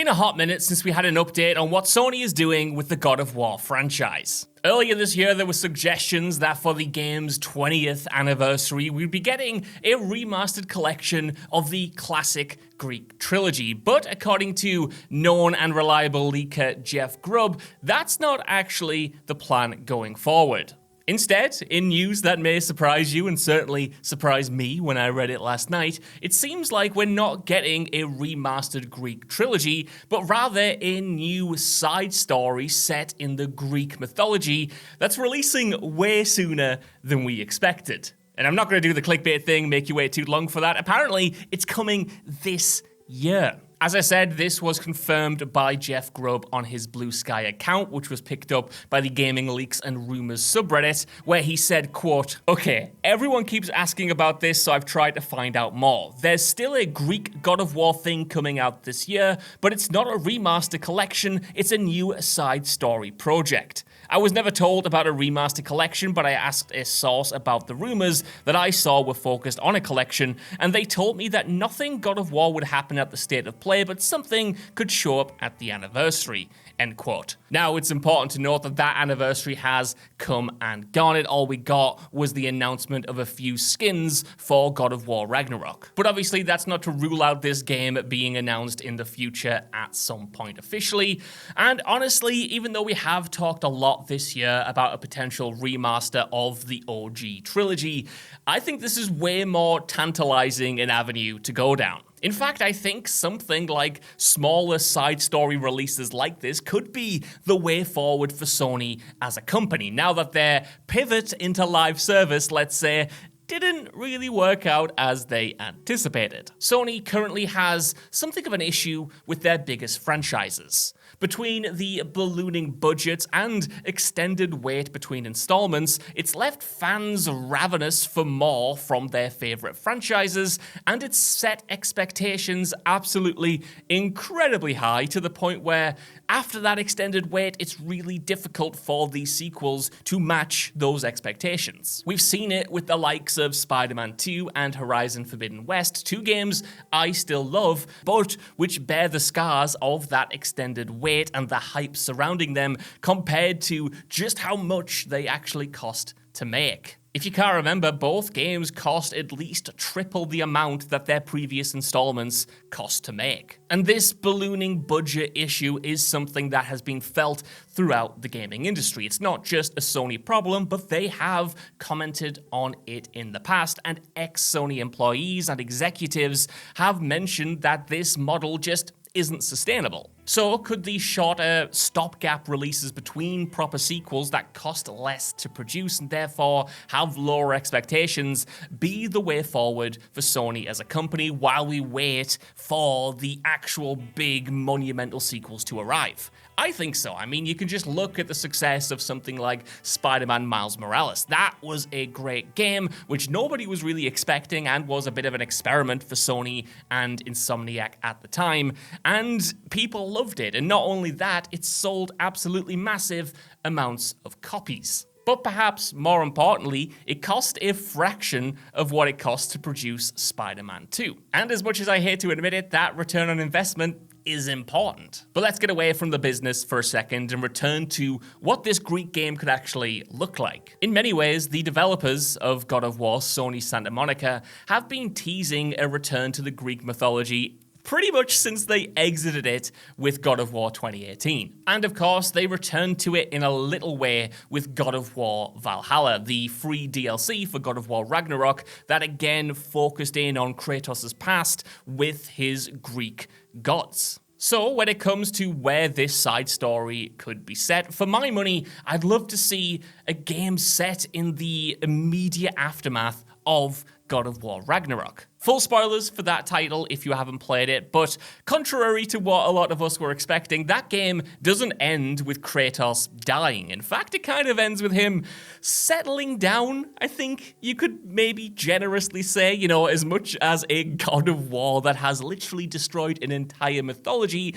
been a hot minute since we had an update on what Sony is doing with the God of War franchise. Earlier this year, there were suggestions that for the game's 20th anniversary, we'd be getting a remastered collection of the classic Greek trilogy. But according to known and reliable leaker Jeff Grubb, that's not actually the plan going forward. Instead, in news that may surprise you and certainly surprised me when I read it last night, it seems like we're not getting a remastered Greek trilogy, but rather a new side story set in the Greek mythology that's releasing way sooner than we expected. And I'm not going to do the clickbait thing, make you wait too long for that. Apparently, it's coming this year. As I said, this was confirmed by Jeff Grubb on his Blue Sky account, which was picked up by the Gaming Leaks and Rumors subreddit, where he said, quote, "Okay, everyone keeps asking about this, so I've tried to find out more. There's still a Greek God of War thing coming out this year, but it's not a remaster collection, it's a new side story project. I was never told about a remaster collection, but I asked a source about the rumors that I saw were focused on a collection, and they told me that nothing God of War would happen at the State of Play, but something could show up at the anniversary." End quote. Now, it's important to note that that anniversary has come and gone. All we got was the announcement of a few skins for God of War Ragnarok. But obviously, that's not to rule out this game being announced in the future at some point officially. And honestly, even though we have talked a lot this year about a potential remaster of the OG trilogy, I think this is way more tantalizing an avenue to go down. In fact, I think something like smaller side story releases like this could be the way forward for Sony as a company, now that their pivot into live service, let's say, didn't really work out as they anticipated. Sony currently has something of an issue with their biggest franchises. Between the ballooning budgets and extended wait between installments, it's left fans ravenous for more from their favorite franchises, and it's set expectations absolutely incredibly high to the point where after that extended wait, it's really difficult for these sequels to match those expectations. We've seen it with the likes of Spider-Man 2 and Horizon Forbidden West, two games I still love, but which bear the scars of that extended wait and the hype surrounding them compared to just how much they actually cost to make. If you can't remember, both games cost at least triple the amount that their previous installments cost to make. And this ballooning budget issue is something that has been felt throughout the gaming industry. It's not just a Sony problem, but they have commented on it in the past, and ex-Sony employees and executives have mentioned that this model just isn't sustainable. So could these shorter stopgap releases between proper sequels that cost less to produce and therefore have lower expectations be the way forward for Sony as a company while we wait for the actual big monumental sequels to arrive? I think so. I mean, you can just look at the success of something like Spider-Man Miles Morales. That was a great game, which nobody was really expecting and was a bit of an experiment for Sony and Insomniac at the time, and people loved it. And not only that, it sold absolutely massive amounts of copies. But perhaps more importantly, it cost a fraction of what it cost to produce Spider-Man 2. And as much as I hate to admit it, that return on investment is important. But let's get away from the business for a second and return to what this Greek game could actually look like. In many ways, the developers of God of War, Sony Santa Monica, have been teasing a return to the Greek mythology pretty much since they exited it with God of War 2018. And of course, they returned to it in a little way with God of War Valhalla, the free DLC for God of War Ragnarok that again focused in on Kratos' past with his Greek gods. So when it comes to where this side story could be set, for my money, I'd love to see a game set in the immediate aftermath of God of War Ragnarok. Full spoilers for that title if you haven't played it, but contrary to what a lot of us were expecting, that game doesn't end with Kratos dying. In fact, it kind of ends with him settling down, I think you could maybe generously say. You know, as much as a God of War that has literally destroyed an entire mythology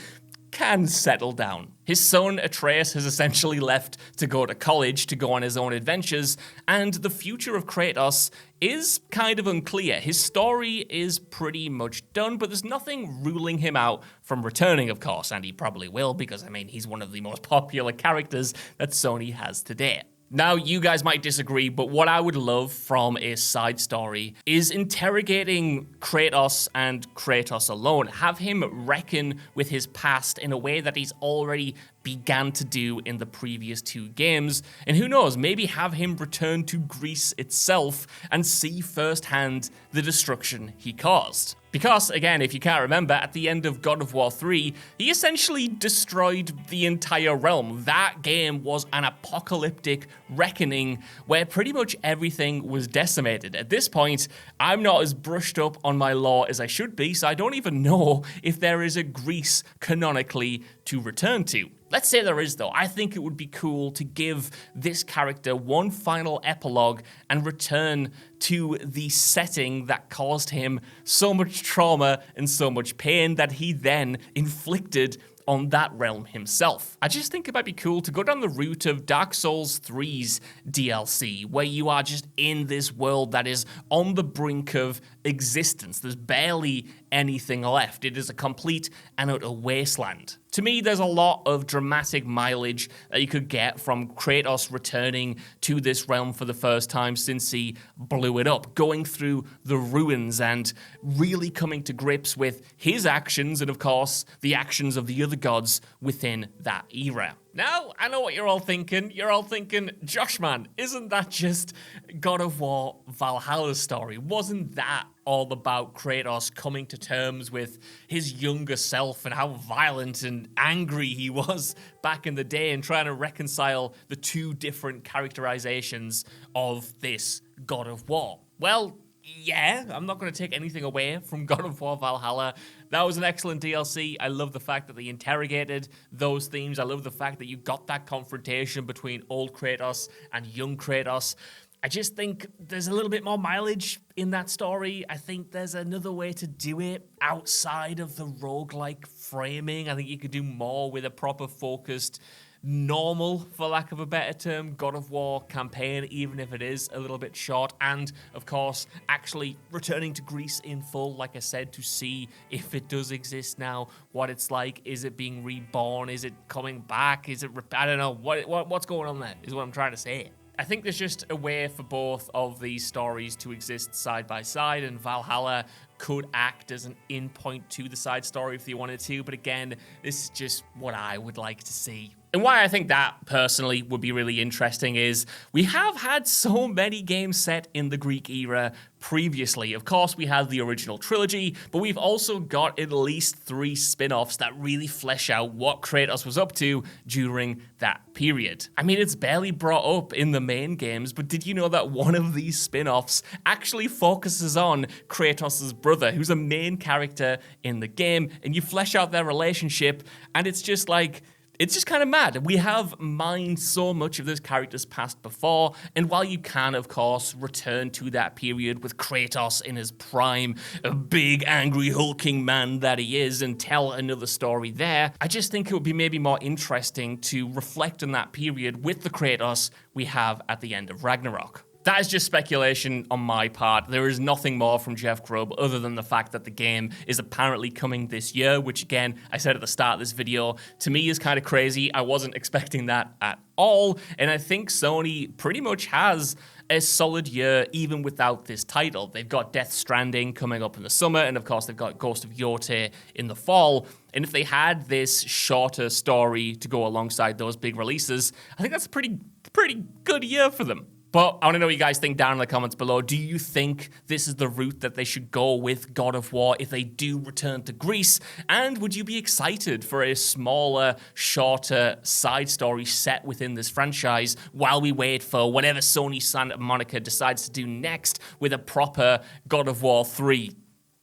can settle down. His son Atreus has essentially left to go to college to go on his own adventures, and the future of Kratos is kind of unclear. His story is pretty much done, but there's nothing ruling him out from returning, of course, and he probably will because, I mean, he's one of the most popular characters that Sony has today. Now, you guys might disagree, but what I would love from a side story is interrogating Kratos and Kratos alone. Have him reckon with his past in a way that he's already began to do in the previous 2 games. And who knows, maybe have him return to Greece itself and see firsthand the destruction he caused. Because, again, if you can't remember, at the end of God of War 3, he essentially destroyed the entire realm. That game was an apocalyptic reckoning where pretty much everything was decimated. At this point, I'm not as brushed up on my lore as I should be, so I don't even know if there is a Greece canonically to return to. Let's say there is, though. I think it would be cool to give this character one final epilogue and return to the setting that caused him so much trauma and so much pain that he then inflicted on that realm himself. I just think it might be cool to go down the route of Dark Souls 3's DLC, where you are just in this world that is on the brink of existence. There's barely anything left. It is a complete and utter wasteland. To me, there's a lot of dramatic mileage that you could get from Kratos returning to this realm for the first time since he blew it up, going through the ruins and really coming to grips with his actions and, of course, the actions of the other gods within that era. Now, I know what you're all thinking. You're all thinking, Josh, man, isn't that just God of War Valhalla's story? Wasn't that all about Kratos coming to terms with his younger self and how violent and angry he was back in the day and trying to reconcile the 2 different characterizations of this God of War? Well, yeah, I'm not going to take anything away from God of War Valhalla. That was an excellent DLC. I love the fact that they interrogated those themes. I love the fact that you got that confrontation between old Kratos and young Kratos. I just think there's a little bit more mileage in that story. I think there's another way to do it outside of the roguelike framing. I think you could do more with a proper focused, normal, for lack of a better term, God of War campaign, even if it is a little bit short. And, of course, actually returning to Greece in full, like I said, to see if it does exist now, what it's like. Is it being reborn? Is it coming back? Is it, I don't know, what's going on there is what I'm trying to say. I think there's just a way for both of these stories to exist side by side, and Valhalla could act as an in point to the side story if they wanted to, but again, this is just what I would like to see. And why I think that, personally, would be really interesting is we have had so many games set in the Greek era previously. Of course, we had the original trilogy, but we've also got at least 3 spin-offs that really flesh out what Kratos was up to during that period. I mean, it's barely brought up in the main games, but did you know that one of these spin-offs actually focuses on Kratos' brother, who's a main character in the game, and you flesh out their relationship, and it's just like, it's just kind of mad. We have mined so much of this character's past before, and while you can, of course, return to that period with Kratos in his prime, a big, angry, hulking man that he is, and tell another story there, I just think it would be maybe more interesting to reflect on that period with the Kratos we have at the end of Ragnarok. That is just speculation on my part. There is nothing more from Jeff Grubb other than the fact that the game is apparently coming this year, which again, I said at the start of this video, to me is kind of crazy. I wasn't expecting that at all, and I think Sony pretty much has a solid year even without this title. They've got Death Stranding coming up in the summer, and of course they've got Ghost of Yotei in the fall, and if they had this shorter story to go alongside those big releases, I think that's a pretty good year for them. But I want to know what you guys think down in the comments below. Do you think this is the route that they should go with God of War if they do return to Greece? And would you be excited for a smaller, shorter side story set within this franchise while we wait for whatever Sony Santa Monica decides to do next with a proper God of War 3?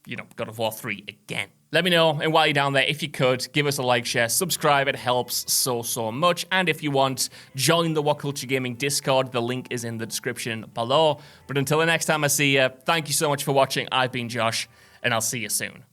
You know, God of War 3 again. Let me know, and while you're down there, if you could, give us a like, share, subscribe. It helps so much. And if you want, join the What Culture Gaming Discord. The link is in the description below. But until the next time I see you, thank you so much for watching. I've been Josh, and I'll see you soon.